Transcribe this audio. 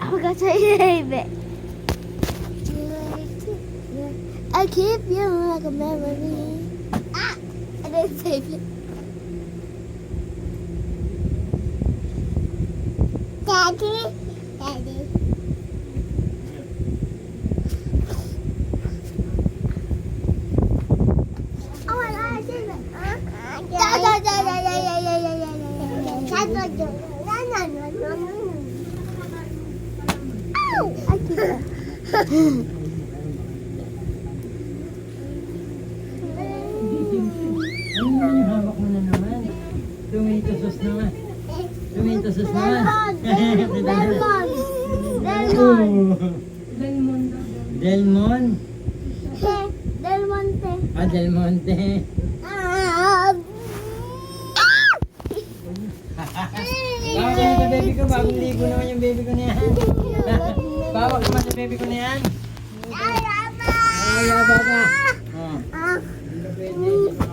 I forgot to name it. I keep you like a memory. Ah! I didn't save it. Daddy? Daddy. Oh my God, I did it. Ow! I did it. Ano naman yung hawak mo na naman? Tomato sauce naman. Tomato sauce naman. Delmon. Delmon daw. Delmon? Del Monte. Ah, Del Monte. Bawak naman sa baby ko. Bagong ligo naman yung baby ko na yan. Bawak naman sa baby ko na yan. Ay, baba. Oh. Hindi pwede.